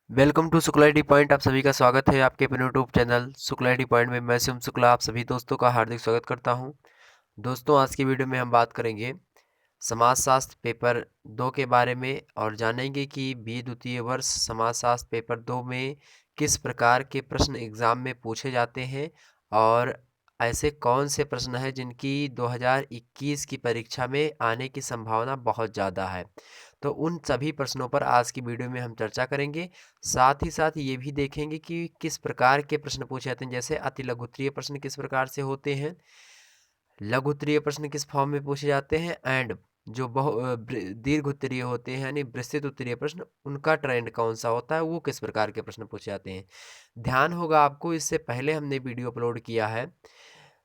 Welcome to Shukla D point. आप सभी का स्वागत है आपके अपने YouTube channel Shukla D point में। मैं शिवम शुक्ला आप सभी दोस्तों का हार्दिक स्वागत करता हूं। दोस्तों, आज की वीडियो में हम बात करेंगे समाजशास्त्र पेपर 2 के बारे में और जानेंगे कि बी द्वितीय वर्ष समाजशास्त्र पेपर 2 में किस प्रकार के प्रश्न एग्ज़ाम में पूछे जाते हैं और ऐसे कौन से प्रश्न हैं जिनकी 2021 की परीक्षा में आने की संभावना बहुत ज़्यादा है। तो उन सभी प्रश्नों पर आज की वीडियो में हम चर्चा करेंगे। साथ ही साथ ये भी देखेंगे कि किस प्रकार के प्रश्न पूछे जाते हैं, जैसे अति लघुत्तरीय प्रश्न किस प्रकार से होते हैं, लघुत्तरीय प्रश्न किस फॉर्म में पूछे जाते हैं एंड जो दीर्घ उत्तरीय होते हैं यानी विस्तृत उत्तरीय प्रश्न, उनका ट्रेंड कौन सा होता है, वो किस प्रकार के प्रश्न पूछे जाते हैं। ध्यान होगा आपको, इससे पहले हमने वीडियो अपलोड किया है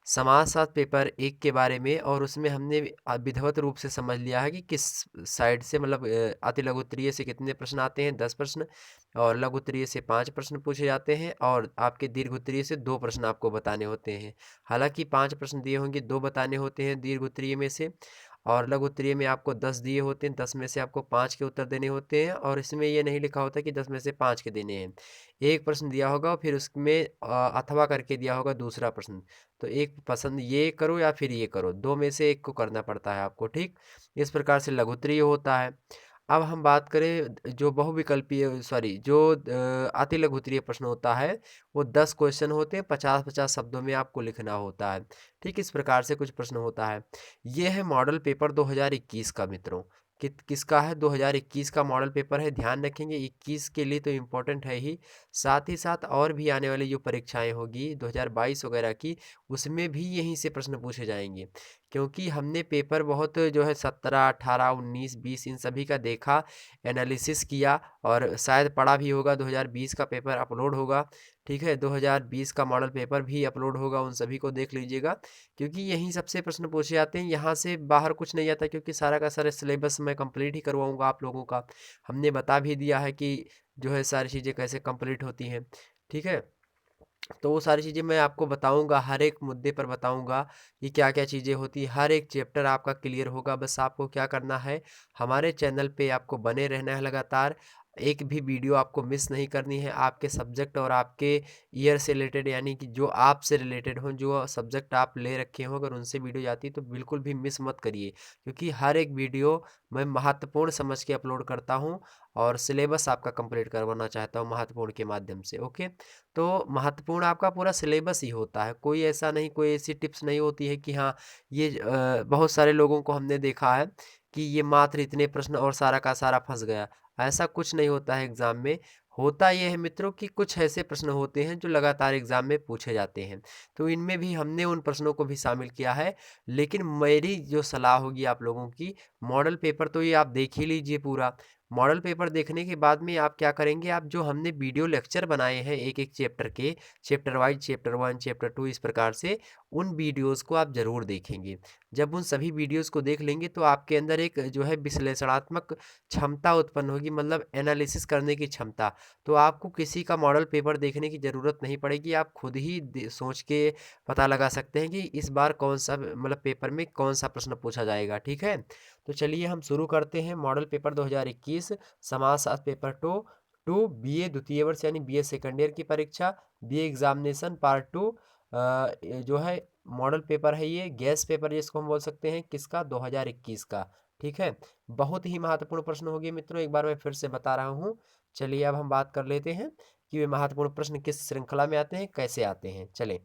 समाजशास्त्र पेपर 1 के बारे में और उसमें हमने विधिवत रूप से समझ लिया है कि किस साइड से मतलब अति लघु उत्तरीय से कितने प्रश्न आते हैं, 10 प्रश्न, और लघु उत्तरीय से 5 प्रश्न पूछे जाते हैं और आपके दीर्घ उत्तरीय से 2 प्रश्न आपको बताने होते हैं। हालांकि 5 प्रश्न दिए होंगे, 2 बताने होते हैं दीर्घ उत्तरीय में से, और लघु उत्तरीय में आपको 10 दिए होते हैं, 10 में से आपको 5 के उत्तर देने होते हैं और इसमें ये नहीं लिखा होता कि 10 में से 5 के देने हैं। एक प्रश्न दिया होगा फिर उसमें अथवा करके दिया होगा दूसरा प्रश्न, तो एक पसंद ये करो या फिर ये करो, 2 में से एक को करना पड़ता है आपको, ठीक। इस प्रकार से लघु उत्तरीय होता है। अब हम बात करें जो बहुविकल्पीय सॉरी जो अति लघु उत्तरीय प्रश्न होता है, वो 10 क्वेश्चन होते हैं, 50-50 शब्दों में आपको लिखना होता है, ठीक। इस प्रकार से कुछ प्रश्न होता है। ये है मॉडल पेपर 2021 का मित्रों। किसका है? 2021 का मॉडल पेपर है। ध्यान रखेंगे 21 के लिए तो इम्पोर्टेंट है ही, साथ ही साथ और भी आने वाली जो परीक्षाएं होगी 2022 वगैरह की, उसमें भी यहीं से प्रश्न पूछे जाएंगे, क्योंकि हमने पेपर बहुत जो है 17, 18, 19, 20 इन सभी का देखा, एनालिसिस किया और शायद पढ़ा भी होगा। 2020 का पेपर अपलोड होगा, ठीक है, 2020 का मॉडल पेपर भी अपलोड होगा, उन सभी को देख लीजिएगा, क्योंकि यहीं सबसे प्रश्न पूछे जाते हैं, यहाँ से बाहर कुछ नहीं आता, क्योंकि सारा का सारा सिलेबस मैं कंप्लीट ही करवाऊंगा आप लोगों का। हमने बता भी दिया है कि जो है सारी चीज़ें कैसे कंप्लीट होती हैं, ठीक है। तो वो सारी चीज़ें मैं आपको बताऊंगा, हर एक मुद्दे पर बताऊंगा कि क्या क्या चीज़ें होती, हर एक चैप्टर आपका क्लियर होगा। बस आपको क्या करना है, हमारे चैनल पे आपको बने रहना है लगातार, एक भी वीडियो आपको मिस नहीं करनी है। आपके सब्जेक्ट और आपके ईयर से रिलेटेड, यानी कि जो आपसे रिलेटेड हो, जो सब्जेक्ट आप ले रखे हो, अगर उनसे वीडियो जाती है तो बिल्कुल भी मिस मत करिए, क्योंकि हर एक वीडियो मैं महत्वपूर्ण समझ के अपलोड करता हूँ और सिलेबस आपका कंप्लीट करवाना चाहता हूँ महत्वपूर्ण के माध्यम से, ओके। तो महत्वपूर्ण आपका पूरा सिलेबस ही होता है, कोई ऐसा नहीं, कोई ऐसी टिप्स नहीं होती है कि हाँ ये बहुत सारे लोगों को हमने देखा है कि ये मात्र इतने प्रश्न और सारा का सारा फंस गया। ऐसा कुछ नहीं होता है एग्ज़ाम में। होता ये है मित्रों कि कुछ ऐसे प्रश्न होते हैं जो लगातार एग्ज़ाम में पूछे जाते हैं, तो इनमें भी हमने उन प्रश्नों को भी शामिल किया है। लेकिन मेरी जो सलाह होगी आप लोगों की, मॉडल पेपर तो ये आप देख ही लीजिए पूरा। मॉडल पेपर देखने के बाद में आप क्या करेंगे, आप जो हमने वीडियो लेक्चर बनाए हैं एक एक चैप्टर के, चैप्टर वाइज, चैप्टर 1, चैप्टर 2, इस प्रकार से उन वीडियोस को आप ज़रूर देखेंगे। जब उन सभी वीडियोस को देख लेंगे तो आपके अंदर एक जो है विश्लेषणात्मक क्षमता उत्पन्न होगी, मतलब एनालिसिस करने की क्षमता। तो आपको किसी का मॉडल पेपर देखने की ज़रूरत नहीं पड़ेगी, आप खुद ही सोच के पता लगा सकते हैं कि इस बार कौन सा मतलब पेपर में कौन सा प्रश्न पूछा जाएगा, ठीक है। तो चलिए हम शुरू करते हैं। मॉडल पेपर 2021 समाजशास्त्र पेपर 2 बीए द्वितीय वर्ष यानी बीए सेकंड ईयर की परीक्षा, बीए एग्जामिनेशन पार्ट 2, जो है मॉडल पेपर है, ये गैस पेपर जिसको हम बोल सकते हैं, किसका? 2021 का, ठीक है। बहुत ही महत्वपूर्ण प्रश्न होंगे मित्रों, एक बार मैं फिर से बता रहा हूँ। चलिए अब हम बात कर लेते हैं कि वे महत्वपूर्ण प्रश्न किस श्रृंखला में आते हैं, कैसे आते हैं। चलें,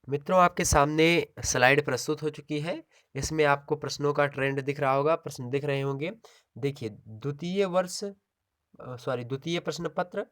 मित्रों आपके सामने स्लाइड प्रस्तुत हो चुकी है। इसमें आपको प्रश्नों का ट्रेंड दिख रहा होगा, प्रश्न दिख रहे होंगे। देखिए, द्वितीय प्रश्न पत्र,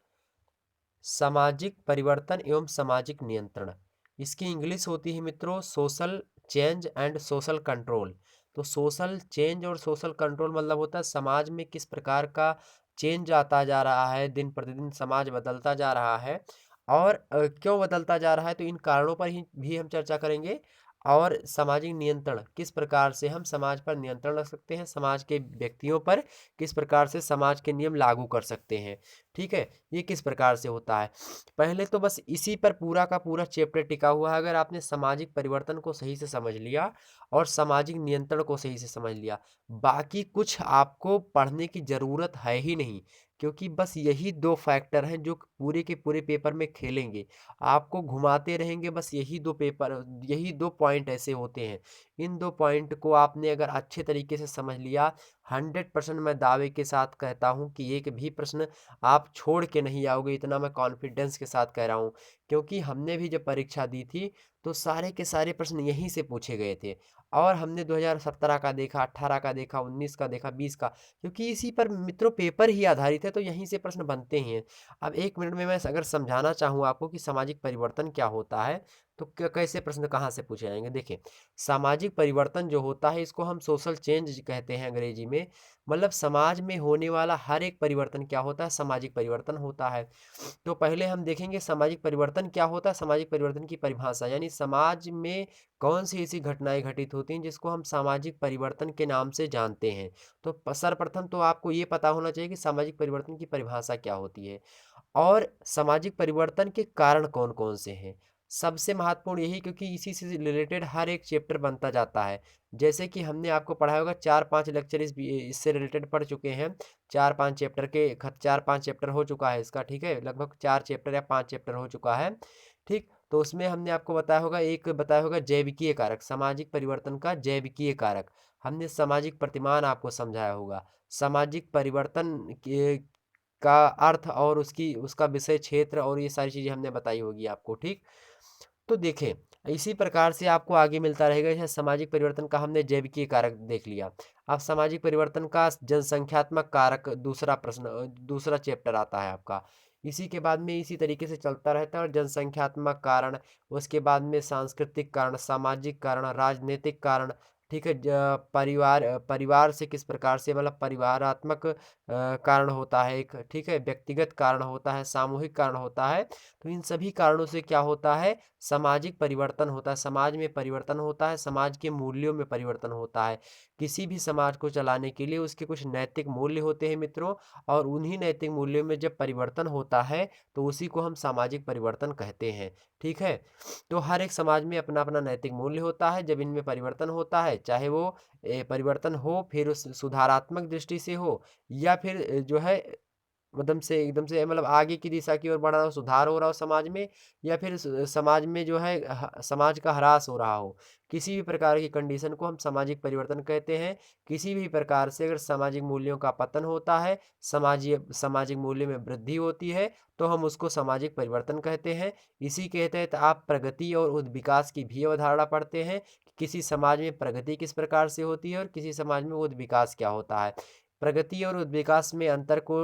सामाजिक परिवर्तन एवं सामाजिक नियंत्रण, इसकी इंग्लिश होती है मित्रों social change and social control. तो सोशल चेंज और सोशल कंट्रोल मतलब होता है समाज में किस प्रकार का चेंज आता जा रहा है, दिन प्रतिदिन समाज बदलता जा रहा है, और क्यों बदलता जा रहा है, तो इन कारणों पर ही भी हम चर्चा करेंगे। और सामाजिक नियंत्रण, किस प्रकार से हम समाज पर नियंत्रण रख सकते हैं, समाज के व्यक्तियों पर किस प्रकार से समाज के नियम लागू कर सकते हैं। ठीक है, ये किस प्रकार से होता है। पहले तो बस इसी पर पूरा का पूरा चैप्टर टिका हुआ है। अगर आपने सामाजिक परिवर्तन को सही से समझ लिया और सामाजिक नियंत्रण को सही से समझ लिया, बाकी कुछ आपको पढ़ने की ज़रूरत है ही नहीं, क्योंकि बस यही दो फैक्टर हैं जो पूरे के पूरे पेपर में खेलेंगे, आपको घुमाते रहेंगे। बस यही दो पॉइंट ऐसे होते हैं। इन दो पॉइंट को आपने अगर अच्छे तरीके से समझ लिया, 100% मैं दावे के साथ कहता हूँ कि एक भी प्रश्न आप छोड़ के नहीं आओगे, इतना मैं कॉन्फिडेंस के साथ कह रहा हूँ। क्योंकि हमने भी जब परीक्षा दी थी तो सारे के सारे प्रश्न यहीं से पूछे गए थे, और हमने 2017 का देखा, 18 का देखा, 19 का देखा, 20 का, क्योंकि इसी पर मित्रों पेपर ही आधारित है, तो यहीं से प्रश्न बनते ही हैं। अब 1 मिनट में मैं अगर समझाना चाहूँ आपको कि सामाजिक परिवर्तन क्या होता है, तो कैसे प्रश्न कहाँ से पूछे जाएंगे। देखिए, सामाजिक परिवर्तन जो होता है इसको हम सोशल चेंज कहते हैं अंग्रेजी में। मतलब समाज में होने वाला हर एक परिवर्तन क्या होता है, सामाजिक परिवर्तन होता है। तो पहले हम देखेंगे सामाजिक परिवर्तन क्या होता है, सामाजिक परिवर्तन की परिभाषा, यानी समाज में कौन सी ऐसी घटनाएं घटित होती हैं जिसको हम सामाजिक परिवर्तन के नाम से जानते हैं। तो सर्वप्रथम तो आपको ये पता होना चाहिए कि सामाजिक परिवर्तन की परिभाषा क्या होती है और सामाजिक परिवर्तन के कारण कौन कौन से हैं। सबसे महत्वपूर्ण यही, क्योंकि इसी से रिलेटेड हर एक चैप्टर बनता जाता है। जैसे कि हमने आपको पढ़ाया होगा, 4-5 लेक्चर इससे रिलेटेड पढ़ चुके हैं। 4-5 चैप्टर हो चुका है इसका, ठीक है, लगभग 4 चैप्टर या 5 चैप्टर हो चुका है। ठीक, तो उसमें हमने आपको बताया होगा, एक बताया होगा जैविकीय कारक, सामाजिक परिवर्तन का जैविकीय कारक। हमने सामाजिक प्रतिमान आपको समझाया होगा। सामाजिक परिवर्तन का अर्थ और उसका विषय क्षेत्र और ये सारी चीज़ें हमने बताई होगी आपको। ठीक, तो देखें, इसी प्रकार से आपको आगे मिलता रहेगा। जैसे सामाजिक परिवर्तन का हमने जैविकीय कारक देख लिया। अब सामाजिक परिवर्तन का जनसंख्यात्मक कारक दूसरा प्रश्न, दूसरा चैप्टर आता है आपका। इसी के बाद में इसी तरीके से चलता रहता है, और जनसंख्यात्मक कारण, उसके बाद में सांस्कृतिक कारण, सामाजिक कारण, राजनीतिक कारण, ठीक है, परिवार से किस प्रकार से, मतलब परिवारात्मक कारण होता है एक, ठीक है, व्यक्तिगत कारण होता है, सामूहिक कारण होता है। तो इन सभी कारणों से क्या होता है, सामाजिक परिवर्तन होता है, समाज में परिवर्तन होता है, समाज के मूल्यों में परिवर्तन होता है। किसी भी समाज को चलाने के लिए उसके कुछ नैतिक मूल्य होते हैं मित्रों, और उन्हीं नैतिक मूल्यों में जब परिवर्तन होता है तो उसी को हम सामाजिक परिवर्तन कहते हैं। ठीक है, तो हर एक समाज में अपना अपना नैतिक मूल्य होता है। जब इनमें परिवर्तन होता है, चाहे वो परिवर्तन हो फिर उस सुधारात्मक दृष्टि से हो, या फिर जो है एकदम से मतलब आगे की दिशा की ओर बढ़ रहा हो, सुधार हो रहा हो समाज में, या फिर समाज में जो है समाज का ह्रास हो रहा हो, किसी भी प्रकार की कंडीशन को हम सामाजिक परिवर्तन कहते हैं। किसी भी प्रकार से अगर सामाजिक मूल्यों का पतन होता है, सामाजिक मूल्य में वृद्धि होती है, तो हम उसको सामाजिक परिवर्तन कहते हैं। इसी के तहत आप प्रगति और विकास की भी अवधारणा पढ़ते हैं कि किसी समाज में प्रगति किस प्रकार से होती है और किसी समाज में विकास क्या होता है। प्रगति और विकास में अंतर को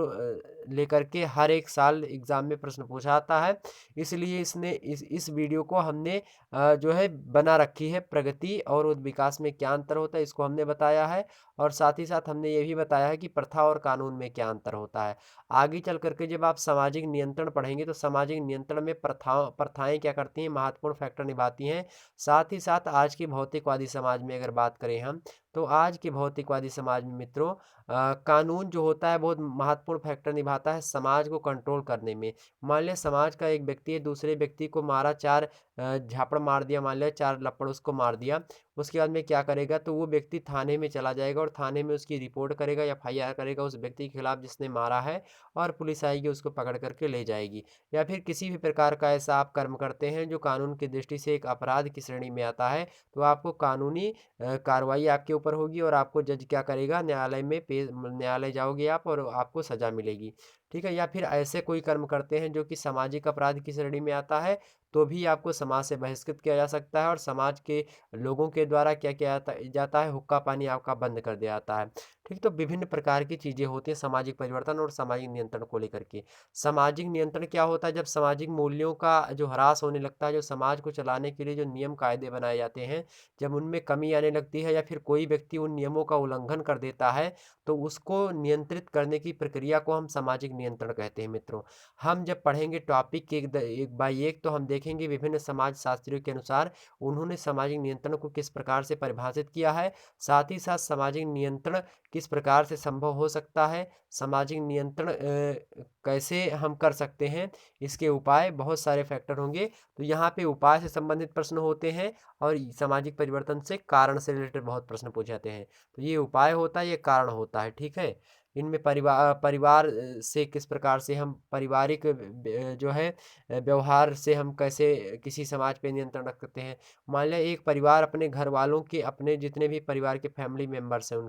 लेकर के हर एक साल एग्जाम में प्रश्न पूछा आता है। इसलिए इस वीडियो को हमने जो है बना रखी है, प्रगति और विकास में क्या अंतर होता है इसको हमने बताया है, और साथ ही साथ हमने ये भी बताया है कि प्रथा और कानून में क्या अंतर होता है। आगे चल करके जब आप सामाजिक नियंत्रण पढ़ेंगे तो सामाजिक नियंत्रण में प्रथाएं क्या करती हैं, महत्वपूर्ण फैक्टर निभाती हैं। साथ ही साथ आज के भौतिकवादी समाज में अगर बात करें हम, तो आज के भौतिकवादी समाज में मित्रों कानून जो होता है बहुत महत्वपूर्ण फैक्टर निभाता है समाज को कंट्रोल करने में। मान लिया समाज का एक व्यक्ति है, दूसरे व्यक्ति को मारा, 4 झापड़ मार दिया, मान लिया 4 लप्पड़ उसको मार दिया। उसके बाद में क्या करेगा, तो वो व्यक्ति थाने में चला जाएगा और थाने में उसकी रिपोर्ट करेगा, एफआईआर करेगा उस व्यक्ति के खिलाफ जिसने मारा है, और पुलिस आएगी उसको पकड़ करके ले जाएगी। या फिर किसी भी प्रकार का ऐसा आप कर्म करते हैं जो कानून की दृष्टि से एक अपराध की श्रेणी में आता है, तो आपको कानूनी कार्रवाई आपके ऊपर होगी, और आपको जज क्या करेगा, न्यायालय जाओगे आप और आपको सजा मिलेगी। ठीक है, या फिर ऐसे कोई कर्म करते हैं जो कि सामाजिक अपराध की श्रेणी में आता है, तो भी आपको समाज से बहिष्कृत किया जा सकता है, और समाज के लोगों के द्वारा क्या किया जाता जाता है, हुक्का पानी आपका बंद कर दिया जाता है। ठीक, तो विभिन्न प्रकार की चीज़ें होती हैं सामाजिक परिवर्तन और सामाजिक नियंत्रण को लेकर के। सामाजिक नियंत्रण क्या होता है? जब सामाजिक मूल्यों का जो ह्रास होने लगता है, जो समाज को चलाने के लिए जो नियम कायदे बनाए जाते हैं, जब उनमें कमी आने लगती है या फिर कोई व्यक्ति उन नियमों का उल्लंघन कर देता है, तो उसको नियंत्रित करने की प्रक्रिया को हम सामाजिक नियंत्रण कहते हैं मित्रों। हम जब पढ़ेंगे टॉपिक एक बाय एक, तो हम देखेंगे विभिन्न समाज शास्त्रियों के अनुसार उन्होंने सामाजिक नियंत्रण को किस प्रकार से परिभाषित किया है, साथ ही साथ सामाजिक नियंत्रण किस प्रकार से संभव हो सकता है, सामाजिक नियंत्रण कैसे हम कर सकते हैं, इसके उपाय बहुत सारे फैक्टर होंगे। तो यहाँ पे उपाय से संबंधित प्रश्न होते हैं और सामाजिक परिवर्तन से कारण से रिलेटेड बहुत प्रश्न पूछे जाते हैं। तो ये उपाय होता है, ये कारण होता है, ठीक है। इनमें परिवार परिवार से किस प्रकार से हम पारिवारिक जो है व्यवहार से हम कैसे किसी समाज पे नियंत्रण रख सकते हैं। मान लिया एक परिवार अपने घर वालों के, अपने जितने भी परिवार के फैमिली मेंबर्स हैं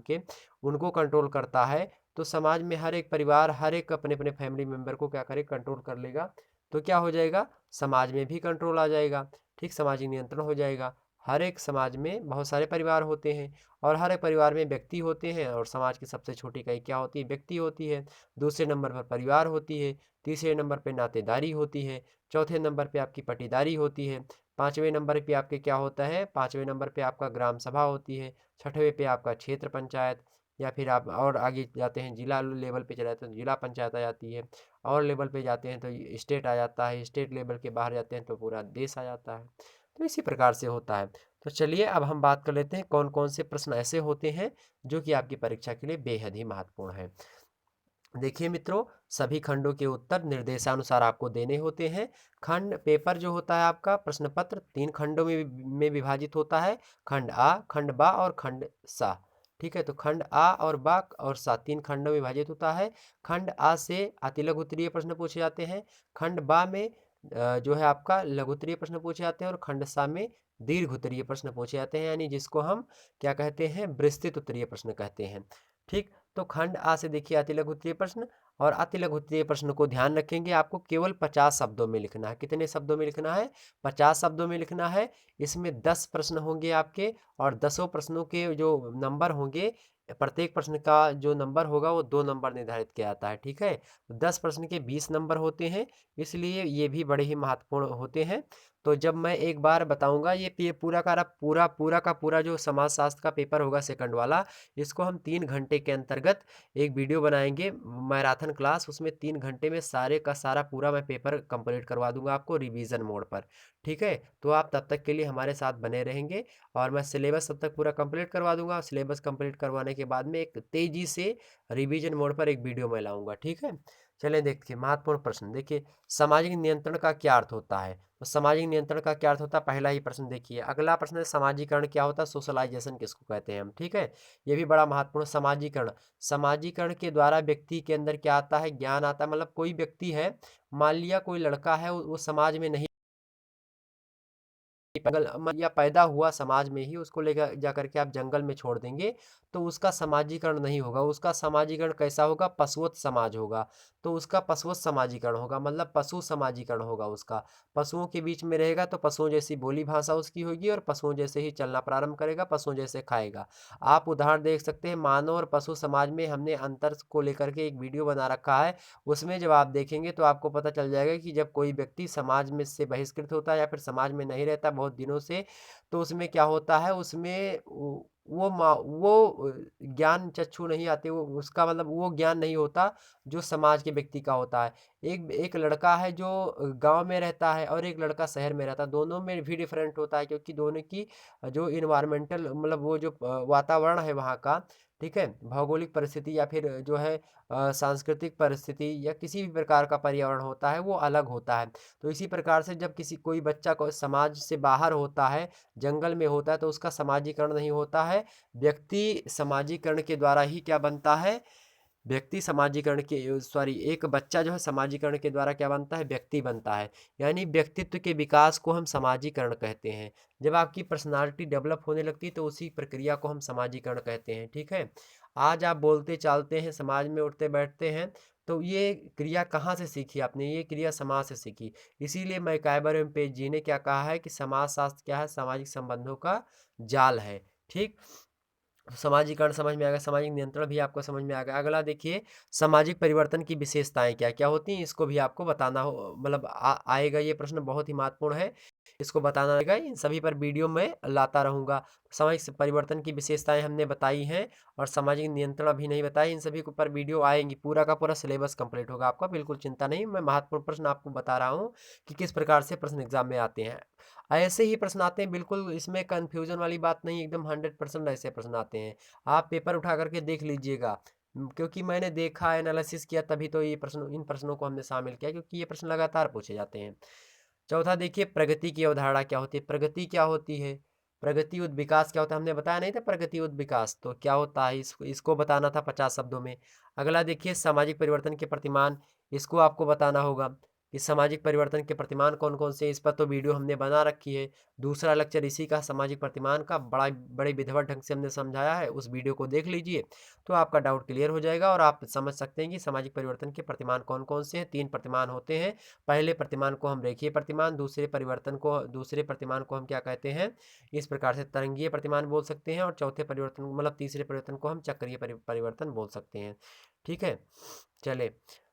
उनको कंट्रोल करता है, तो समाज में हर एक परिवार हर एक अपने अपने फैमिली मेंबर को क्या करे, कंट्रोल कर लेगा। तो क्या हो जाएगा, समाज में भी कंट्रोल आ जाएगा, ठीक, सामाजिक नियंत्रण हो जाएगा। हर एक समाज में बहुत सारे परिवार होते हैं और हर एक परिवार में व्यक्ति होते हैं, और समाज की सबसे छोटी इकाई क्या होती है, व्यक्ति होती है। दूसरे नंबर पर परिवार होती है, तीसरे नंबर पे नातेदारी होती है, चौथे नंबर पे आपकी पटीदारी होती है, पाँचवें नंबर पे आपके क्या होता है, पाँचवें नंबर पे आपका ग्राम सभा होती है, छठवें पे आपका क्षेत्र पंचायत, या फिर आप और आगे जाते हैं जिला लेवल पे चले जाते हैं तो जिला पंचायत आ जाती है, और लेवल पे जाते हैं तो स्टेट आ जाता है, स्टेट लेवल के बाहर जाते हैं तो पूरा देश आ जाता है। तो इसी प्रकार से होता है। तो चलिए अब हम बात कर लेते हैं कौन कौन से प्रश्न ऐसे होते हैं जो कि आपकी परीक्षा के लिए बेहद ही महत्वपूर्ण है। देखिए मित्रों, सभी खंडों के उत्तर निर्देशानुसार आपको देने होते हैं। खंड पेपर जो होता है आपका प्रश्न पत्र 3 खंडों में विभाजित होता है, खंड आ, खंड बा और खंड सा। ठीक है, तो खंड आ और बा और सा 3 खंडों में विभाजित होता है। खंड आ से अति लघु उत्तरीय प्रश्न पूछे जाते हैं, खंड बा में जो है आपका लघु उत्तरीय प्रश्न पूछे जाते हैं, और खंड सा में दीर्घ उत्तरीय प्रश्न पूछे जाते हैं, यानी जिसको हम क्या कहते हैं, विस्तृत उत्तरीय प्रश्न कहते हैं। ठीक, तो खंड आ से देखिए अति लघु उत्तरीय प्रश्न, और अति लघु उत्तरीय प्रश्न को ध्यान रखेंगे आपको केवल 50 शब्दों में लिखना है। कितने शब्दों में लिखना है, 50 शब्दों में लिखना है। इसमें 10 प्रश्न होंगे आपके, और 10 प्रश्नों के जो नंबर होंगे, प्रत्येक प्रश्न का जो नंबर होगा वो 2 नंबर निर्धारित किया जाता है, ठीक है। 10 प्रश्न के 20 नंबर होते हैं, इसलिए ये भी बड़े ही महत्वपूर्ण होते हैं। तो जब मैं एक बार बताऊंगा, ये पूरा का पूरा जो समाजशास्त्र का पेपर होगा सेकंड वाला, इसको हम 3 घंटे के अंतर्गत एक वीडियो बनाएंगे मैराथन क्लास, उसमें 3 घंटे में सारे का सारा पूरा मैं पेपर कंप्लीट करवा दूंगा आपको रिवीजन मोड पर, ठीक है। तो आप तब तक के लिए हमारे साथ बने रहेंगे, और मैं सिलेबस तब तक पूरा कंप्लीट करवा दूंगा। सिलेबस कंप्लीट करवाने के बाद में एक तेजी से रिवीजन मोड पर एक वीडियो मैं लाऊंगा, ठीक है। चलिए देखिए महत्वपूर्ण प्रश्न, देखिए सामाजिक नियंत्रण का क्या अर्थ होता है। तो सामाजिक नियंत्रण का क्या अर्थ होता है, पहला ही प्रश्न देखिए। अगला प्रश्न है समाजीकरण क्या होता है, सोशलाइजेशन किसको कहते हैं हम, ठीक है। ये भी बड़ा महत्वपूर्ण। समाजीकरण, समाजीकरण के द्वारा व्यक्ति के अंदर क्या आता है, ज्ञान आता है। मतलब कोई व्यक्ति है, मान लिया कोई लड़का है, वो समाज में नहीं या पैदा हुआ समाज में ही, उसको लेकर जा करके आप जंगल में छोड़ देंगे तो उसका समाजीकरण नहीं होगा। उसका समाजीकरण कैसा होगा, पशुवत समाज होगा। तो उसका पशुवत समाजीकरण होगा, मतलब पशु समाजीकरण होगा उसका। पशुओं के बीच में रहेगा तो पशुओं जैसी बोली भाषा उसकी होगी, और पशुओं जैसे ही चलना प्रारंभ करेगा, पशुओं जैसे खाएगा। आप उदाहरण देख सकते हैं, मानव और पशु समाज में हमने अंतर को लेकर के एक वीडियो बना रखा है। उसमें जब आप देखेंगे तो आपको पता चल जाएगा कि जब कोई व्यक्ति समाज में से बहिष्कृत होता है या फिर समाज में नहीं रहता बहुत दिनों से, तो उसमें क्या होता है, उसमें वो ज्ञान चक्षु नहीं आते, वो उसका मतलब वो ज्ञान नहीं होता जो समाज के व्यक्ति का होता है। एक एक लड़का है जो गांव में रहता है, और एक लड़का शहर में रहता है, दोनों में भी डिफरेंट होता है, क्योंकि दोनों की जो इन्वायरमेंटल मतलब वो जो वातावरण है वहाँ का, ठीक है, भौगोलिक परिस्थिति या फिर जो है सांस्कृतिक परिस्थिति या किसी भी प्रकार का पर्यावरण होता है, वो अलग होता है। तो इसी प्रकार से जब कोई बच्चा को समाज से बाहर होता है, जंगल में होता है, तो उसका समाजीकरण नहीं होता है। व्यक्ति समाजीकरण के द्वारा ही क्या बनता है, व्यक्ति समाजीकरण के सॉरी एक बच्चा जो है समाजीकरण के द्वारा क्या बनता है, व्यक्ति बनता है। यानी व्यक्तित्व के विकास को हम समाजीकरण कहते हैं। जब आपकी पर्सनालिटी डेवलप होने लगती है तो उसी प्रक्रिया को हम समाजीकरण कहते हैं, ठीक है। आज आप बोलते चालते हैं, समाज में उठते बैठते हैं, तो ये क्रिया कहाँ से सीखी आपने, ये क्रिया समाज से सीखी। इसीलिए मैकाइबर एवं पेज जी ने क्या कहा है कि समाज शास्त्र क्या है, सामाजिक संबंधों का जाल है, ठीक। तो सामाजिकरण समझ में आ गया, सामाजिक नियंत्रण भी आपको समझ में आ गया। अगला देखिए, सामाजिक परिवर्तन की विशेषताएं क्या क्या होती हैं, इसको भी आपको बताना हो, मतलब आएगा। ये प्रश्न बहुत ही महत्वपूर्ण है, इसको बताना आएगा। इन सभी पर वीडियो में लाता रहूंगा। सामाजिक परिवर्तन की विशेषताएं हमने बताई हैं, और सामाजिक नियंत्रण अभी नहीं बताई। इन सभी के ऊपर वीडियो आएंगी, पूरा का पूरा सिलेबस कंप्लीट होगा आपका, बिल्कुल चिंता नहीं। मैं महत्वपूर्ण प्रश्न आपको बता रहा हूँ कि किस प्रकार से प्रश्न एग्जाम में आते हैं। ऐसे ही प्रश्न आते हैं, बिल्कुल इसमें कंफ्यूजन वाली बात नहीं, एकदम 100% ऐसे प्रश्न आते हैं। आप पेपर उठा करके देख लीजिएगा, क्योंकि मैंने देखा, एनालिसिस किया, तभी तो ये प्रश्न, इन प्रश्नों को हमने शामिल किया, क्योंकि ये प्रश्न लगातार पूछे जाते हैं। चौथा देखिए, प्रगति की अवधारणा क्या होती है। प्रगति क्या होती है, प्रगति उद विकास क्या होता है, हमने बताया नहीं था प्रगति उद विकास, तो क्या होता है, इसको बताना था 50 शब्दों में। अगला देखिए, सामाजिक परिवर्तन के प्रतिमान, इसको आपको बताना होगा कि सामाजिक परिवर्तन के प्रतिमान कौन कौन से, इस पर तो वीडियो हमने बना रखी है। दूसरा लेक्चर इसी का, सामाजिक प्रतिमान का, बड़े विधिवत ढंग से हमने समझाया है, उस वीडियो को देख लीजिए, तो आपका डाउट क्लियर हो जाएगा और आप समझ सकते हैं कि सामाजिक परिवर्तन के प्रतिमान कौन कौन से हैं। 3 प्रतिमान होते हैं। पहले प्रतिमान को हम रेखीय प्रतिमान, दूसरे प्रतिमान को हम क्या कहते हैं, इस प्रकार से तरंगीय प्रतिमान बोल सकते हैं, और चौथे परिवर्तन, मतलब तीसरे परिवर्तन को हम चक्रीय परिवर्तन बोल सकते हैं। ठीक है, चले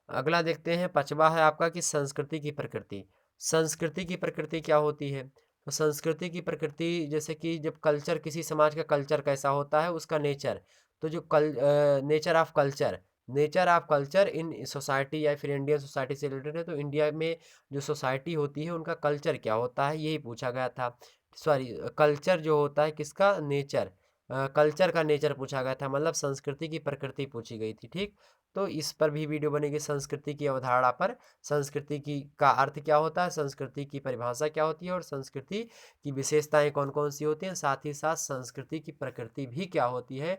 अगला देखते हैं। पांचवा है आपका कि संस्कृति की प्रकृति। संस्कृति की प्रकृति क्या होती है, तो संस्कृति की प्रकृति, जैसे कि जब कल्चर, किसी समाज का कल्चर कैसा होता है, उसका नेचर, तो जो nature of culture in society, या फिर इंडियन सोसाइटी से रिलेटेड है, तो इंडिया में जो सोसाइटी होती है उनका कल्चर क्या होता है, यही पूछा गया था। सॉरी, कल्चर जो होता है किसका, नेचर, कल्चर का नेचर पूछा गया था, मतलब संस्कृति की प्रकृति पूछी गई थी। ठीक, तो इस पर भी वीडियो बनेगी, संस्कृति की अवधारणा पर। संस्कृति की का अर्थ क्या होता है, संस्कृति की परिभाषा क्या होती है, और संस्कृति की विशेषताएं कौन कौन सी होती हैं, साथ ही साथ संस्कृति की प्रकृति भी क्या होती है।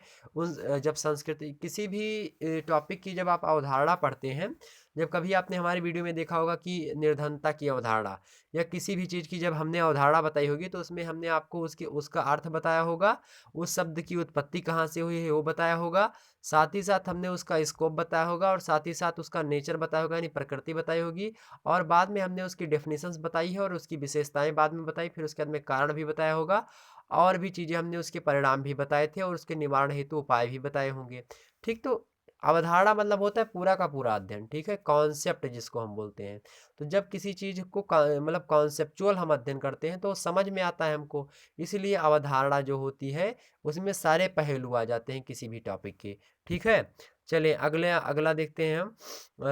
जब संस्कृति, किसी भी टॉपिक की जब आप अवधारणा पढ़ते हैं, जब कभी आपने हमारी वीडियो में देखा होगा कि निर्धनता की अवधारणा, या किसी भी चीज़ की जब हमने अवधारणा बताई होगी, तो उसमें हमने आपको उसका अर्थ बताया होगा, उस शब्द की उत्पत्ति कहाँ से हुई है वो बताया होगा, साथ ही साथ हमने उसका स्कोप बताया होगा, और साथ ही साथ उसका नेचर बताया होगा, यानी प्रकृति बताई होगी, और बाद में हमने उसकी डेफिनेशंस बताई है, और उसकी विशेषताएं बाद में बताई, फिर उसके बाद में कारण भी बताया होगा, और भी चीज़ें हमने उसके परिणाम भी बताए थे, और उसके निवारण हेतु उपाय भी बताए होंगे। ठीक, तो अवधारणा मतलब होता है पूरा का पूरा अध्ययन। ठीक है, कॉन्सेप्ट जिसको हम बोलते हैं। तो जब किसी चीज़ को मतलब कॉन्सेप्चुअल हम अध्ययन करते हैं, तो समझ में आता है हमको, इसलिए अवधारणा जो होती है उसमें सारे पहलू आ जाते हैं किसी भी टॉपिक के। ठीक है, चलिए अगला देखते हैं हम,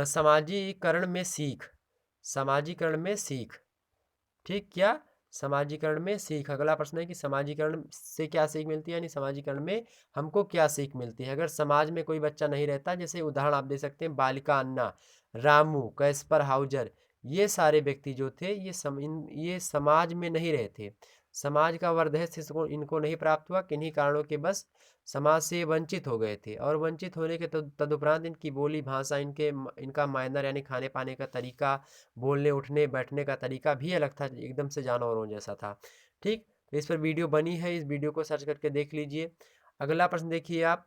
समाजीकरण में सीख। समाजीकरण में सीख, ठीक, क्या, समाजीकरण में सीख। अगला प्रश्न है कि समाजीकरण से क्या सीख मिलती है, यानी समाजीकरण में हमको क्या सीख मिलती है। अगर समाज में कोई बच्चा नहीं रहता, जैसे उदाहरण आप दे सकते हैं, बालिका अन्ना, रामू, कैस्पर हाउजर, ये सारे व्यक्ति जो थे, ये समाज में नहीं रहे थे, समाज का वर्धस्य इनको नहीं प्राप्त हुआ, किन्हीं कारणों के बस समाज से वंचित हो गए थे, और वंचित होने के तदुपरांत इनकी बोली भाषा, इनका मायनर यानी खाने पाने का तरीका, बोलने उठने बैठने का तरीका भी अलग था, एकदम से जानवरों जैसा था। ठीक, तो इस पर वीडियो बनी है, इस वीडियो को सर्च करके देख लीजिए। अगला प्रश्न देखिए आप,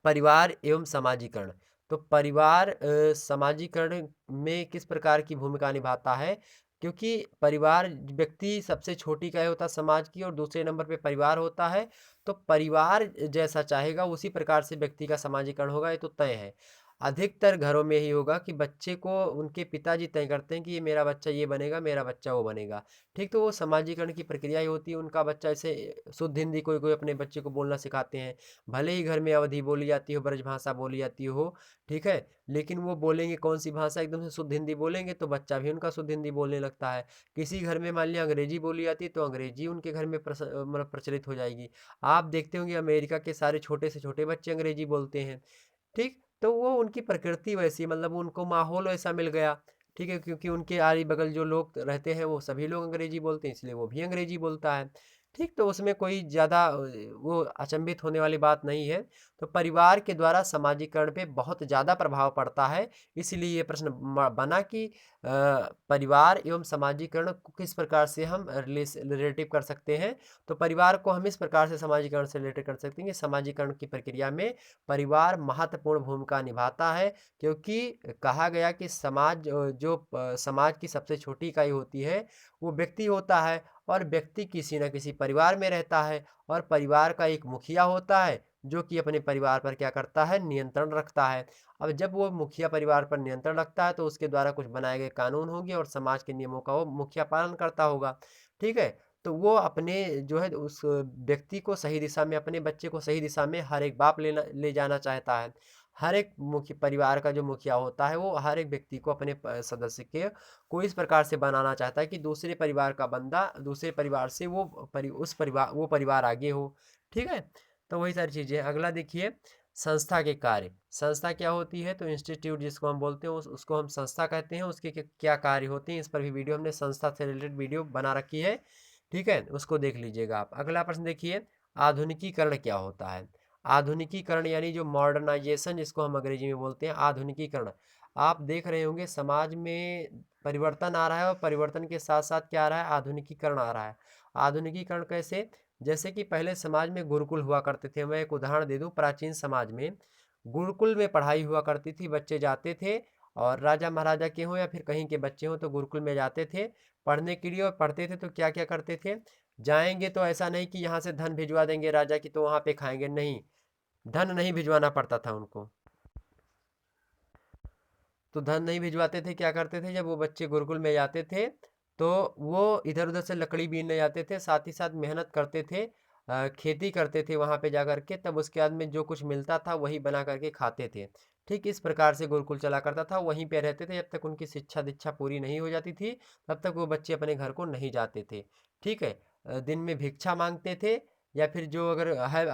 परिवार एवं समाजीकरण। तो परिवार समाजीकरण में किस प्रकार की भूमिका निभाता है, क्योंकि परिवार, व्यक्ति सबसे छोटी क्या होता है समाज की, और दूसरे नंबर पे परिवार होता है, तो परिवार जैसा चाहेगा उसी प्रकार से व्यक्ति का समाजीकरण होगा, ये तो तय है। अधिकतर घरों में ही होगा कि बच्चे को उनके पिताजी तय करते हैं कि ये मेरा बच्चा ये बनेगा, मेरा बच्चा वो बनेगा। ठीक, तो वो समाजीकरण की प्रक्रिया ही होती है। उनका बच्चा ऐसे शुद्ध हिंदी कोई कोई अपने बच्चे को बोलना सिखाते हैं, भले ही घर में अवधी बोली जाती हो, ब्रजभाषा बोली जाती हो, ठीक है, लेकिन वो बोलेंगे कौन सी भाषा, एकदम से शुद्ध हिंदी बोलेंगे, तो बच्चा भी उनका शुद्ध हिंदी बोलने लगता है। किसी घर में मान लिया अंग्रेजी बोली जाती है, तो अंग्रेजी उनके घर में मतलब प्रचलित हो जाएगी। आप देखते होंगे अमेरिका के सारे छोटे से छोटे बच्चे अंग्रेजी बोलते हैं। ठीक, तो वो उनकी प्रकृति वैसी, मतलब उनको माहौल ऐसा मिल गया। ठीक है, क्योंकि उनके आरी बगल जो लोग रहते हैं वो सभी लोग अंग्रेजी बोलते हैं, इसलिए वो भी अंग्रेजी बोलता है। ठीक, तो उसमें कोई ज़्यादा वो अचंभित होने वाली बात नहीं है। तो परिवार के द्वारा समाजीकरण पे बहुत ज़्यादा प्रभाव पड़ता है, इसलिए ये प्रश्न बना कि परिवार एवं समाजीकरण को किस प्रकार से हम रिलेटिव कर सकते हैं। तो परिवार को हम इस प्रकार से समाजीकरण से रिलेटेड कर सकते हैं कि समाजीकरण की प्रक्रिया में परिवार महत्वपूर्ण भूमिका निभाता है, क्योंकि कहा गया कि समाज समाज की सबसे छोटी इकाई होती है वो व्यक्ति होता है, और व्यक्ति किसी न किसी परिवार में रहता है और परिवार का एक मुखिया होता है जो कि अपने परिवार पर क्या करता है, नियंत्रण रखता है। अब जब वो मुखिया परिवार पर नियंत्रण रखता है तो उसके द्वारा कुछ बनाए गए कानून होंगे और समाज के नियमों का वो मुखिया पालन करता होगा। ठीक है, तो वो अपने जो है उस व्यक्ति को सही दिशा में, अपने बच्चे को सही दिशा में हर एक बाप ले जाना चाहता है। हर एक मुखिया परिवार का जो मुखिया होता है वो हर एक व्यक्ति को अपने सदस्य के को इस प्रकार से बनाना चाहता है कि दूसरे परिवार का बंदा दूसरे परिवार से वो परिवार आगे हो। ठीक है, तो वही सारी चीज़ें। अगला देखिए, संस्था के कार्य। संस्था क्या होती है, तो इंस्टीट्यूट जिसको हम बोलते हैं उसको हम संस्था कहते हैं। उसके क्या कार्य होते हैं, इस पर भी वीडियो हमने संस्था से रिलेटेड वीडियो बना रखी है। ठीक है, उसको देख लीजिएगा आप। अगला प्रश्न देखिए, आधुनिकीकरण क्या होता है। आधुनिकीकरण यानी जो मॉडर्नाइजेशन जिसको हम अंग्रेजी में बोलते हैं, आधुनिकीकरण। आप देख रहे होंगे समाज में परिवर्तन आ रहा है और परिवर्तन के साथ साथ क्या आ रहा है, आधुनिकीकरण आ रहा है। आधुनिकीकरण कैसे, जैसे कि पहले समाज में गुरुकुल हुआ करते थे। मैं एक उदाहरण दे दूं, प्राचीन समाज में गुरुकुल में पढ़ाई हुआ करती थी। बच्चे जाते थे और राजा महाराजा के हों या फिर कहीं के बच्चे हों तो गुरुकुल में जाते थे पढ़ने के लिए। और पढ़ते थे तो क्या क्या करते थे, जाएंगे तो ऐसा नहीं कि यहाँ से धन भिजवा देंगे राजा की तो वहाँ पे खाएंगे, नहीं, धन नहीं भिजवाना पड़ता था उनको। तो धन नहीं भिजवाते थे, क्या करते थे, जब वो बच्चे गुरुकुल में जाते थे तो वो इधर उधर से लकड़ी बीनने जाते थे, साथ ही साथ मेहनत करते थे, खेती करते थे वहाँ पे जा कर के। तब उसके बाद में जो कुछ मिलता था वही बना करके खाते थे। ठीक इस प्रकार से गुरुकुल चला करता था। वहीं पे रहते थे जब तक उनकी शिक्षा दीक्षा पूरी नहीं हो जाती थी, तब तक वो बच्चे अपने घर को नहीं जाते थे। ठीक है, दिन में भिक्षा मांगते थे या फिर जो अगर है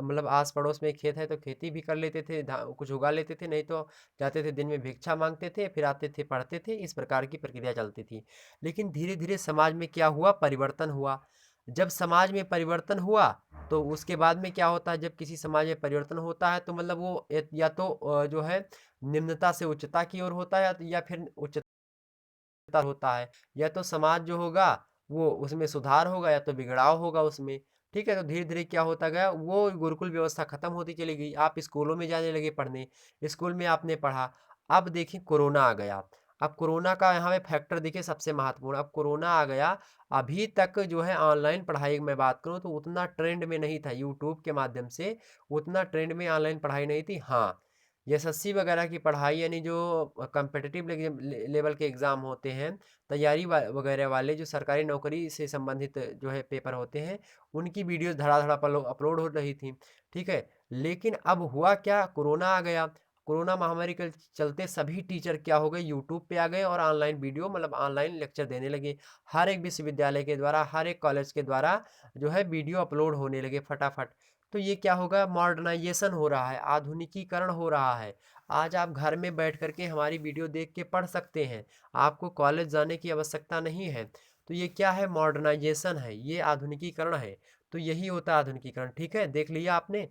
मतलब आस पड़ोस में खेत है तो खेती भी कर लेते थे, कुछ उगा लेते थे, नहीं तो जाते थे दिन में भिक्षा मांगते थे, फिर आते थे पढ़ते थे। इस प्रकार की प्रक्रिया चलती थी। लेकिन धीरे धीरे समाज में क्या हुआ, परिवर्तन हुआ। जब समाज में परिवर्तन हुआ तो उसके बाद में क्या होता है, जब किसी समाज में परिवर्तन होता है तो मतलब वो या तो जो है निम्नता से उच्चता की ओर होता है या फिर उच्चता होता है, या तो समाज जो होगा वो उसमें सुधार होगा या तो बिगड़ाव होगा उसमें। ठीक है, तो धीरे धीरे क्या होता गया, वो गुरुकुल व्यवस्था खत्म होती चली गई। आप स्कूलों में जाने लगे पढ़ने, स्कूल में आपने पढ़ा। अब देखिए कोरोना आ गया। अब कोरोना का यहाँ पे फैक्टर देखिए सबसे महत्वपूर्ण, अब कोरोना आ गया। अभी तक जो है ऑनलाइन पढ़ाई की मैं बात करूँ तो उतना ट्रेंड में नहीं था, यूट्यूब के माध्यम से उतना ट्रेंड में ऑनलाइन पढ़ाई नहीं थी। हाँ, एसएससी वगैरह की पढ़ाई यानी जो कम्पिटिटिव लेवल के एग्ज़ाम होते हैं, तैयारी वगैरह वाले जो सरकारी नौकरी से संबंधित जो है पेपर होते हैं, उनकी वीडियोस धड़ाधड़ अपलोड हो रही थी। ठीक है, लेकिन अब हुआ क्या, कोरोना आ गया। कोरोना महामारी के चलते सभी टीचर क्या हो गए, यूट्यूब पे आ गए और ऑनलाइन वीडियो मतलब ऑनलाइन लेक्चर देने लगे। हर एक विश्वविद्यालय के द्वारा, हर एक कॉलेज के द्वारा जो है वीडियो अपलोड होने लगे फटाफट। तो ये क्या होगा, मॉडर्नाइजेशन हो रहा है, आधुनिकीकरण हो रहा है। आज आप घर में बैठ करके हमारी वीडियो देख के पढ़ सकते हैं, आपको कॉलेज जाने की आवश्यकता नहीं है। तो ये क्या है, मॉडर्नाइजेशन है, ये आधुनिकीकरण है। तो यही होता है आधुनिकीकरण। ठीक है, देख लिया आपने।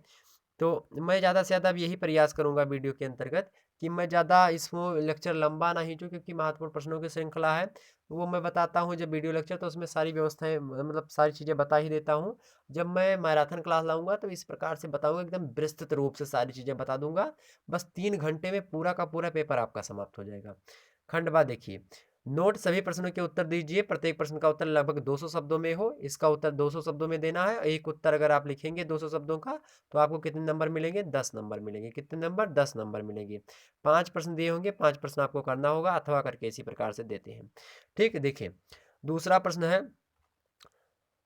तो मैं ज़्यादा से ज़्यादा अब यही प्रयास करूंगा वीडियो के अंतर्गत कि मैं ज़्यादा इसमें लेक्चर लंबा ना खींचूं, क्योंकि महत्वपूर्ण प्रश्नों की श्रृंखला है। वो मैं बताता हूँ जब वीडियो लेक्चर, तो उसमें सारी व्यवस्थाएं मतलब सारी चीज़ें बता ही देता हूँ। जब मैं मैराथन क्लास लाऊंगा तो इस प्रकार से बताऊंगा, एकदम विस्तृत रूप से सारी चीज़ें बता दूंगा। बस 3 घंटे में पूरा का पूरा पेपर आपका समाप्त हो जाएगा। खंडवा देखिए, नोट सभी प्रश्नों के उत्तर दीजिए। प्रत्येक प्रश्न का उत्तर लगभग 200 शब्दों में हो। इसका उत्तर 200 शब्दों में देना है। एक उत्तर अगर आप लिखेंगे 200 शब्दों का तो आपको कितने नंबर मिलेंगे, 10 नंबर मिलेंगे। कितने नंबर, 10 नंबर मिलेंगे। 5 प्रश्न दिए होंगे, 5 प्रश्न आपको करना होगा, अथवा करके इसी प्रकार से देते हैं। ठीक है, देखिए दूसरा प्रश्न है,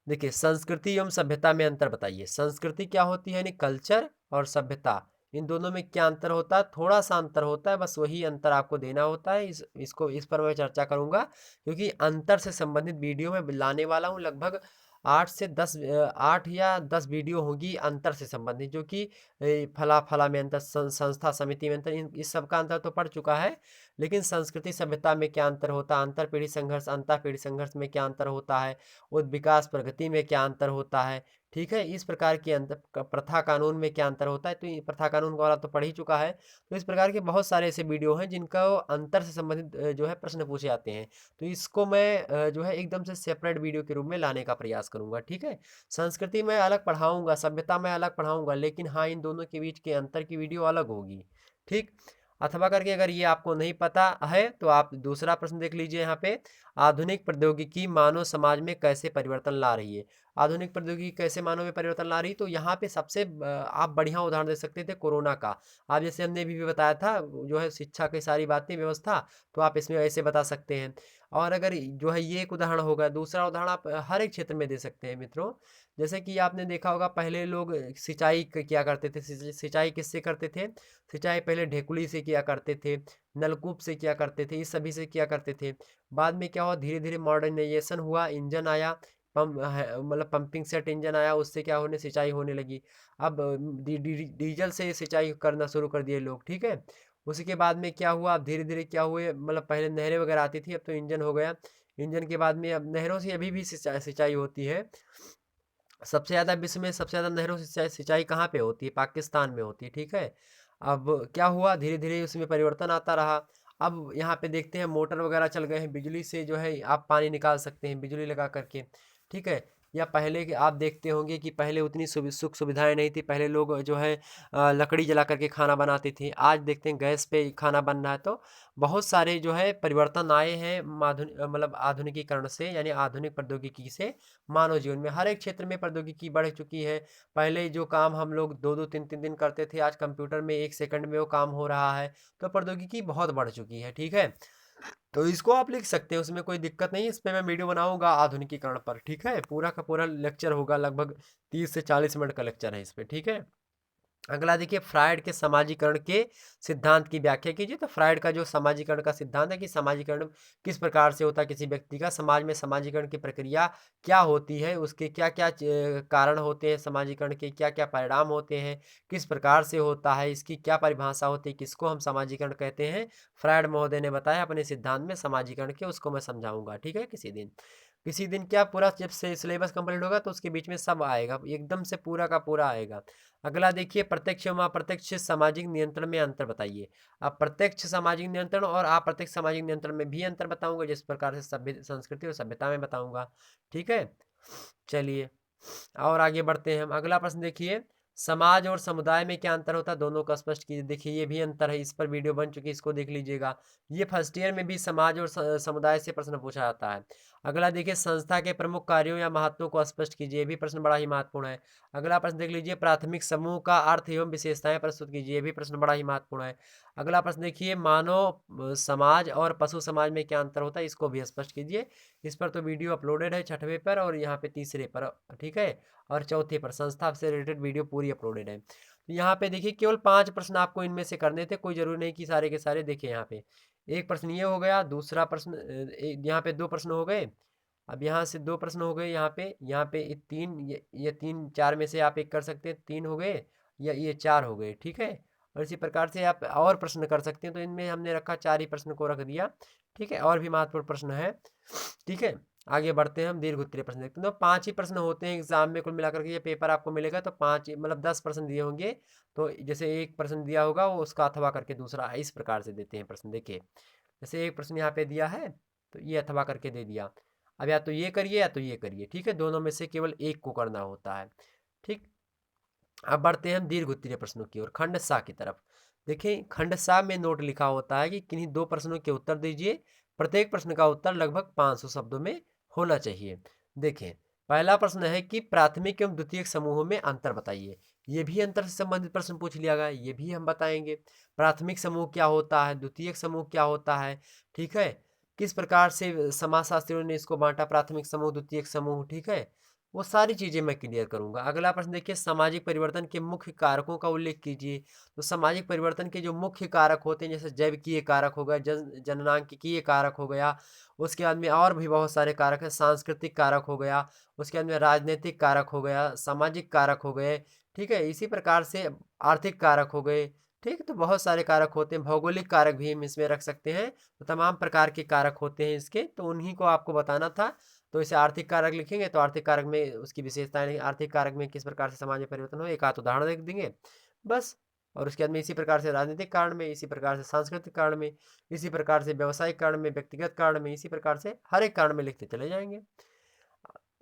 देखिए संस्कृति एवं सभ्यता में अंतर बताइए। संस्कृति क्या होती है, यानी कल्चर, और सभ्यता, इन दोनों में क्या अंतर होता है, थोड़ा सा अंतर होता है, बस वही अंतर आपको देना होता है। इस पर मैं चर्चा करूंगा, क्योंकि अंतर से संबंधित वीडियो में लाने वाला हूँ। लगभग 8 या 10 वीडियो होगी अंतर से संबंधित, जो कि फला फला में अंतर, संस्था समिति में अंतर, इस सब का अंतर तो पड़ चुका है। लेकिन संस्कृति सभ्यता में क्या अंतर होता है, अंतर पीढ़ी संघर्ष, अंतर पीढ़ी संघर्ष में क्या अंतर होता है, विकास प्रगति में क्या अंतर होता है। ठीक है, इस प्रकार की अंतर, प्रथा कानून में क्या अंतर होता है, तो ये प्रथा कानून वाला तो पढ़ ही चुका है। तो इस प्रकार के बहुत सारे ऐसे वीडियो हैं जिनका अंतर से संबंधित जो है प्रश्न पूछे जाते हैं। तो इसको मैं जो है एकदम से सेपरेट वीडियो के रूप में लाने का प्रयास करूंगा। ठीक है, संस्कृति मैं अलग पढ़ाऊंगा, सभ्यता मैं अलग पढ़ाऊंगा, लेकिन हाँ इन दोनों के बीच के अंतर की वीडियो अलग होगी। ठीक, अथवा करके अगर ये आपको नहीं पता है तो आप दूसरा प्रश्न देख लीजिए यहाँ पे, आधुनिक प्रौद्योगिकी मानव समाज में कैसे परिवर्तन ला रही है। आधुनिक प्रौद्योगिकी कैसे मानव में परिवर्तन ला रही है, तो यहाँ पे सबसे आप बढ़िया उदाहरण दे सकते थे कोरोना का। आप जैसे हमने अभी भी बताया था जो है शिक्षा की सारी बातें व्यवस्था, तो आप इसमें ऐसे बता सकते हैं। और अगर जो है ये एक उदाहरण होगा, दूसरा उदाहरण आप हर एक क्षेत्र में दे सकते हैं मित्रों। जैसे कि आपने देखा होगा पहले लोग सिंचाई किया करते थे, सिंचाई किससे करते थे, सिंचाई पहले ढेकुली से किया करते थे, नलकूप से किया करते थे, इस सभी से किया करते थे। बाद में क्या हुआ, धीरे धीरे मॉडर्नाइजेशन हुआ, इंजन आया, पंप मतलब पंपिंग सेट इंजन आया, उससे क्या होने सिंचाई होने लगी। अब डीजल से सिंचाई करना शुरू कर दिए लोग, ठीक है। उसी के बाद में क्या हुआ, अब धीरे धीरे क्या हुए, मतलब पहले नहरें वगैरह आती थी, अब तो इंजन हो गया। इंजन के बाद में अब नहरों से अभी भी सिंचाई होती है। सबसे ज़्यादा विश्व में सबसे ज़्यादा नहरों से सिंचाई कहाँ पे होती है, पाकिस्तान में होती है, ठीक है। अब क्या हुआ, धीरे धीरे उसमें परिवर्तन आता रहा। अब यहाँ पे देखते हैं मोटर वगैरह चल गए हैं, बिजली से जो है आप पानी निकाल सकते हैं बिजली लगा करके, ठीक है। या पहले के आप देखते होंगे कि पहले उतनी सुख सुविधाएं नहीं थी, पहले लोग जो है लकड़ी जला करके खाना बनाते थे। आज देखते हैं गैस पे खाना बन रहा है। तो बहुत सारे जो है परिवर्तन आए हैं मतलब आधुनिकीकरण से, यानी आधुनिक प्रौद्योगिकी से मानव जीवन में हर एक क्षेत्र में प्रौद्योगिकी बढ़ चुकी है। पहले जो काम हम लोग 2-2 3-3 दिन करते थे, आज कंप्यूटर में 1 सेकंड में वो काम हो रहा है। तो प्रौद्योगिकी बहुत बढ़ चुकी है, ठीक है। तो इसको आप लिख सकते हैं, उसमें कोई दिक्कत नहीं है। इस पे मैं वीडियो बनाऊंगा आधुनिकीकरण पर, ठीक है। पूरा का पूरा लेक्चर होगा, लगभग 30 से 40 मिनट का लेक्चर है इस पे, ठीक है। अगला देखिए, फ्रायड के समाजीकरण के सिद्धांत की व्याख्या कीजिए। तो फ्रायड का जो समाजीकरण का सिद्धांत है कि समाजीकरण किस प्रकार से होता है, किसी व्यक्ति का समाज में समाजीकरण की प्रक्रिया क्या होती है, उसके क्या क्या कारण होते हैं, समाजीकरण के क्या क्या परिणाम होते हैं, किस प्रकार से होता है, इसकी क्या परिभाषा होती है, किसको हम समाजीकरण कहते हैं, फ्रायड महोदय ने बताया अपने सिद्धांत में समाजीकरण के। उसको मैं समझाऊंगा, ठीक है, किसी दिन क्या पूरा जब से सिलेबस कंप्लीट होगा तो उसके बीच में सब आएगा, एकदम से पूरा का पूरा आएगा। अगला देखिए, प्रत्यक्ष एवं अप्रत्यक्ष सामाजिक नियंत्रण में अंतर बताइए। अब प्रत्यक्ष सामाजिक नियंत्रण और अप्रत्यक्ष सामाजिक नियंत्रण में भी अंतर बताऊंगा, जिस प्रकार से सभ्य संस्कृति और सभ्यता में बताऊंगा, ठीक है। चलिए और आगे बढ़ते हैं हम। अगला प्रश्न देखिए, समाज और समुदाय में क्या अंतर होता है, दोनों का स्पष्ट कीजिए। देखिए ये भी अंतर है, इस पर वीडियो बन चुकी है, इसको देख लीजिएगा। ये फर्स्ट ईयर में भी समाज और समुदाय से प्रश्न पूछा जाता है। अगला देखिए, संस्था के प्रमुख कार्यों या महत्वों को स्पष्ट कीजिए। ये भी प्रश्न बड़ा ही महत्वपूर्ण है। अगला प्रश्न देख लीजिए, प्राथमिक समूह का अर्थ एवं विशेषताएं प्रस्तुत कीजिए। ये भी प्रश्न बड़ा ही महत्वपूर्ण है। अगला प्रश्न देखिए, मानव समाज और पशु समाज में क्या अंतर होता है, इसको भी स्पष्ट कीजिए। इस पर तो वीडियो अपलोडेड है 6वें पर और यहाँ पे 3रे पर, ठीक है। और 4थे पर संस्था से रिलेटेड वीडियो पूरी अपलोडेड है। तो यहाँ पे देखिए केवल 5 प्रश्न आपको इनमें से करने थे, कोई जरूरी नहीं कि सारे के सारे। देखिए यहाँ पे एक प्रश्न ये हो गया, दूसरा प्रश्न यहाँ पे 2 प्रश्न हो गए। अब यहाँ से 2 प्रश्न हो गए, यहाँ पे 3, ये 3 4 में से आप एक कर सकते हैं, 3 हो गए, या ये 4 हो गए, ठीक है। और इसी प्रकार से आप और प्रश्न कर सकते हैं। तो इनमें हमने रखा 4 ही प्रश्न को रख दिया, ठीक है। और भी महत्वपूर्ण प्रश्न है, ठीक है। आगे बढ़ते हैं हम, दीर्घ उत्तरीय प्रश्न देखते हैं। तो 5 ही प्रश्न होते हैं एग्जाम में, कुल मिलाकर के ये पेपर आपको मिलेगा तो 5 मतलब 10 प्रश्न दिए होंगे। तो जैसे एक प्रश्न दिया होगा वो उसका अथवा करके दूसरा, इस प्रकार से देते हैं प्रश्न। देखिए जैसे एक प्रश्न यहाँ पे दिया है तो ये अथवा करके दे दिया। अब या तो ये करिए या तो ये करिए, ठीक है। दोनों में से केवल एक को करना होता है, ठीक। अब बढ़ते हैं हम दीर्घ उत्तरीय प्रश्नों की ओर, खंड सा की तरफ। देखें खंड सा में नोट लिखा होता है कि किन्हीं 2 प्रश्नों के उत्तर दीजिए, प्रत्येक प्रश्न का उत्तर लगभग 500 शब्दों में होना चाहिए। देखें पहला प्रश्न है कि प्राथमिक एवं द्वितीयक समूहों में अंतर बताइए। ये भी अंतर से संबंधित प्रश्न पूछ लिया गया, ये भी हम बताएंगे। प्राथमिक समूह क्या होता है, द्वितीयक समूह क्या होता है, ठीक है। किस प्रकार से समाजशास्त्रियों ने इसको बांटा, प्राथमिक समूह द्वितीयक समूह, ठीक है। वो सारी चीजें मैं क्लियर करूंगा। अगला प्रश्न देखिए, सामाजिक परिवर्तन के मुख्य कारकों का उल्लेख कीजिए। तो सामाजिक परिवर्तन के जो मुख्य कारक होते हैं, जैसे जैविकीय कारक हो गया, जननांकिकीय कारक हो गया, उसके बाद में और भी बहुत सारे कारक हैं, सांस्कृतिक कारक हो गया, उसके बाद में राजनीतिक कारक हो गया, सामाजिक कारक हो गए, ठीक है। इसी प्रकार से आर्थिक कारक हो गए, ठीक। तो बहुत सारे कारक होते हैं, भौगोलिक कारक भी हम इसमें रख सकते हैं। तो तमाम प्रकार के कारक होते हैं इसके, तो उन्हीं को आपको बताना था। तो इसे आर्थिक कारक लिखेंगे तो आर्थिक कारक में उसकी विशेषताएं, आर्थिक कारक में किस प्रकार से समाज में परिवर्तन हो, एक आध उदाहरण देख देंगे बस। और उसके बाद में इसी प्रकार से राजनीतिक कारण में, इसी प्रकार से सांस्कृतिक कारण में, इसी प्रकार से व्यवसायिक कारण में, व्यक्तिगत कारण में, इसी प्रकार से हर एक कारण में लिखते चले जाएंगे।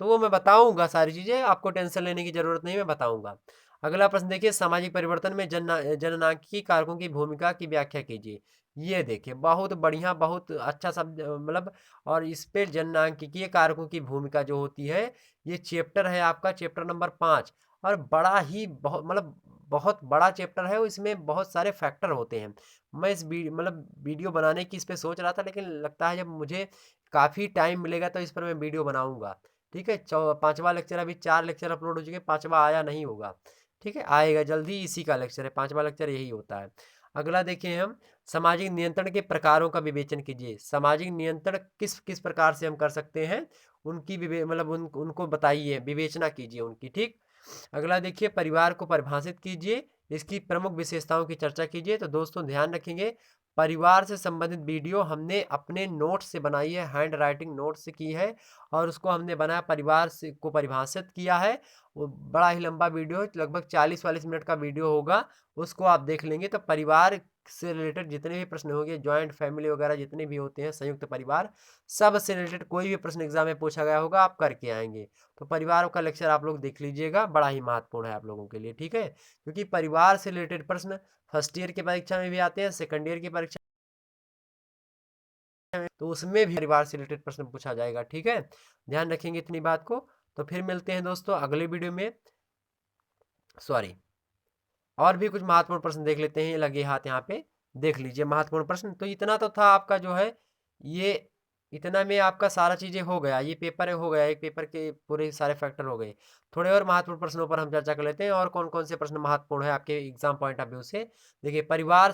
तो वो मैं बताऊंगा, सारी चीजें आपको टेंशन लेने की जरूरत नहीं, मैं बताऊंगा। अगला प्रश्न देखिए, सामाजिक परिवर्तन में जननांकिकी कारकों की भूमिका की व्याख्या कीजिए। ये देखिए बहुत बढ़िया, बहुत अच्छा शब्द मतलब, और इस पे जननांकिकीय कारकों की भूमिका जो होती है, ये चैप्टर है आपका चैप्टर नंबर 5, और बड़ा ही बहुत मतलब बहुत बड़ा चैप्टर है, और इसमें बहुत सारे फैक्टर होते हैं। मैं इस वीडियो बनाने की इस पे सोच रहा था, लेकिन लगता है जब मुझे काफ़ी टाइम मिलेगा तो इस पर मैं वीडियो बनाऊंगा। ठीक है, पांचवा लेक्चर, अभी 4 लेक्चर अपलोड हो चुके हैं, पांचवा आया नहीं होगा। ठीक है, आएगा जल्दी, इसी का लेक्चर है, पांचवा लेक्चर यही होता है। अगला देखिए हम, सामाजिक नियंत्रण के प्रकारों का विवेचन कीजिए। सामाजिक नियंत्रण किस किस प्रकार से हम कर सकते हैं, उनकी उनको बताइए, विवेचना कीजिए उनकी। ठीक, अगला देखिए, परिवार को परिभाषित कीजिए, इसकी प्रमुख विशेषताओं की चर्चा कीजिए। तो दोस्तों ध्यान रखेंगे, परिवार से संबंधित वीडियो हमने अपने नोट से बनाई है, हैंड राइटिंग नोट से की है, और उसको हमने बनाया, परिवार से को परिभाषित किया है। वो बड़ा ही लंबा वीडियो है, लगभग 40-40 मिनट का वीडियो होगा, उसको आप देख लेंगे। तो परिवार से रिलेटेड जितने भी प्रश्न होंगे, ज्वाइंट फैमिली वगैरह जितने भी होते हैं, संयुक्त परिवार, सब से रिलेटेड कोई भी प्रश्न एग्जाम में पूछा गया होगा, आप करके आएंगे। तो परिवार का लेक्चर आप लोग देख लीजिएगा, बड़ा ही महत्वपूर्ण है आप लोगों के लिए। ठीक है, क्योंकि परिवार से रिलेटेड प्रश्न फर्स्ट ईयर की परीक्षा में भी आते हैं, सेकंड ईयर की परीक्षा में, तो उसमें भी परिवार से रिलेटेड प्रश्न पूछा जाएगा। ठीक है, ध्यान रखेंगे इतनी बात को। तो फिर मिलते हैं दोस्तों अगले वीडियो में। सॉरी, और भी कुछ महत्वपूर्ण प्रश्न देख लेते हैं, लगे हाथ यहाँ पे देख लीजिए महत्वपूर्ण प्रश्न। तो इतना तो था आपका जो है ये, इतना में आपका सारा चीजें हो गया, ये पेपर हो गया, एक पेपर के पूरे सारे फैक्टर हो गए। थोड़े और महत्वपूर्ण प्रश्नों पर हम चर्चा कर लेते हैं, और कौन कौन से प्रश्न महत्वपूर्ण है आपके एग्जाम पॉइंट ऑफ व्यू से। देखिए, परिवार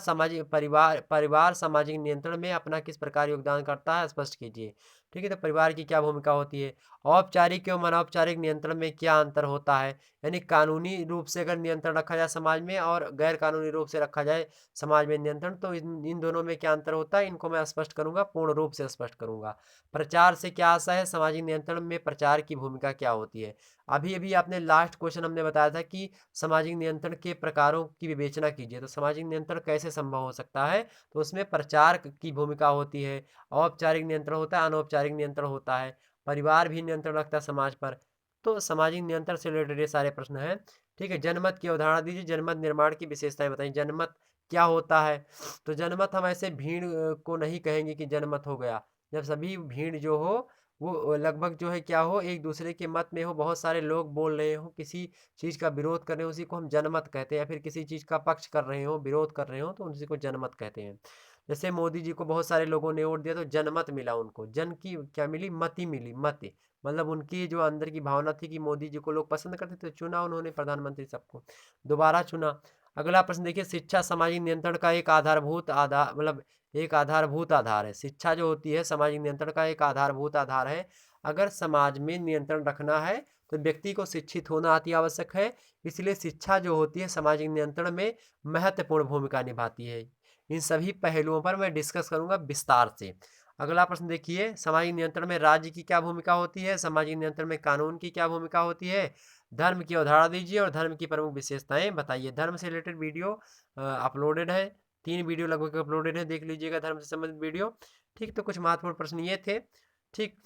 सामाजिक नियंत्रण में अपना किस प्रकार योगदान करता है, स्पष्ट कीजिए। ठीक है, तो परिवार की क्या भूमिका होती है, औपचारिक एवं अनौपचारिक नियंत्रण में क्या अंतर होता है, यानी कानूनी रूप से अगर नियंत्रण रखा जाए समाज में, और गैर कानूनी रूप से रखा जाए समाज में नियंत्रण, तो इन दोनों में क्या अंतर होता है, इनको मैं स्पष्ट करूंगा, पूर्ण रूप से स्पष्ट करूंगा। प्रचार से क्या आशा है, सामाजिक नियंत्रण में प्रचार की भूमिका क्या होती है। अभी अभी आपने लास्ट क्वेश्चन हमने बताया था कि सामाजिक नियंत्रण के प्रकारों की विवेचना कीजिए, तो सामाजिक नियंत्रण कैसे संभव हो सकता है, तो उसमें प्रचार की भूमिका होती है, औपचारिक नियंत्रण होता है, अनौपचारिक नियंत्रण होता है, परिवार भी नियंत्रण रखता है समाज पर। तो सामाजिक नियंत्रण से रिलेटेड ये सारे प्रश्न हैं। ठीक है, जनमत की अवधारणा दीजिए, जनमत निर्माण की विशेषताएं बताइए। जनमत क्या होता है, तो जनमत हम ऐसे भीड़ को नहीं कहेंगे कि जनमत हो गया, जब सभी भीड़ जो हो वो लगभग जो है क्या हो, एक दूसरे के मत में हो, बहुत सारे लोग बोल रहे हो, किसी चीज़ का विरोध कर रहे हो, उसी को हम जनमत कहते हैं। या फिर किसी चीज़ का पक्ष कर रहे हो, विरोध कर रहे हो, तो उसी को जनमत कहते हैं। जैसे मोदी जी को बहुत सारे लोगों ने वोट दिया, तो जनमत मिला उनको, जन की क्या मिली, मति मिली, मति, मतलब उनकी जो अंदर की भावना थी कि मोदी जी को लोग पसंद करते, तो चुना उन्होंने प्रधानमंत्री सबको, दोबारा चुना। अगला प्रश्न देखिए, शिक्षा सामाजिक नियंत्रण का एक आधार मतलब एक आधारभूत आधार है। शिक्षा जो होती है सामाजिक नियंत्रण का एक आधारभूत आधार है। अगर समाज में नियंत्रण रखना है तो व्यक्ति को शिक्षित होना अति आवश्यक है। इसलिए शिक्षा जो होती है सामाजिक नियंत्रण में महत्वपूर्ण भूमिका निभाती है। इन सभी पहलुओं पर मैं डिस्कस करूंगा विस्तार से। अगला प्रश्न देखिए, सामाजिक नियंत्रण में राज्य की क्या भूमिका होती है, सामाजिक नियंत्रण में कानून की क्या भूमिका होती है, धर्म की अवधारणा दीजिए और धर्म की प्रमुख विशेषताएं बताइए। धर्म से रिलेटेड वीडियो अपलोडेड है, 3 वीडियो लगभग अपलोडेड है, देख लीजिएगा धर्म से संबंधित वीडियो। ठीक, तो कुछ महत्वपूर्ण प्रश्न ये थे। ठीक,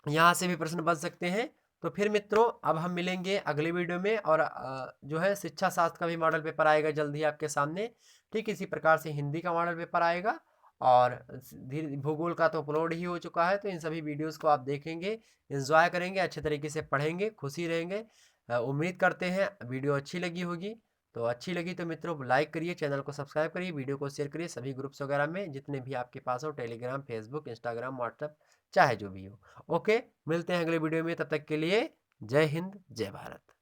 यहाँ से भी प्रश्न बन सकते हैं। तो फिर मित्रों, अब हम मिलेंगे अगले वीडियो में, और जो है शिक्षा शास्त्र का भी मॉडल पेपर आएगा जल्द ही आपके सामने। ठीक, इसी प्रकार से हिंदी का मॉडल पेपर आएगा, और धीरे भूगोल का तो अपलोड ही हो चुका है। तो इन सभी वीडियोस को आप देखेंगे, एंजॉय करेंगे, अच्छे तरीके से पढ़ेंगे, खुशी रहेंगे। उम्मीद करते हैं वीडियो अच्छी लगी होगी। तो अच्छी लगी तो मित्रों लाइक करिए, चैनल को सब्सक्राइब करिए, वीडियो को शेयर करिए सभी ग्रुप्स वगैरह में, जितने भी आपके पास हो, टेलीग्राम, फेसबुक, इंस्टाग्राम, व्हाट्सएप, चाहे जो भी हो। ओके, मिलते हैं अगले वीडियो में, तब तक के लिए जय हिंद, जय भारत।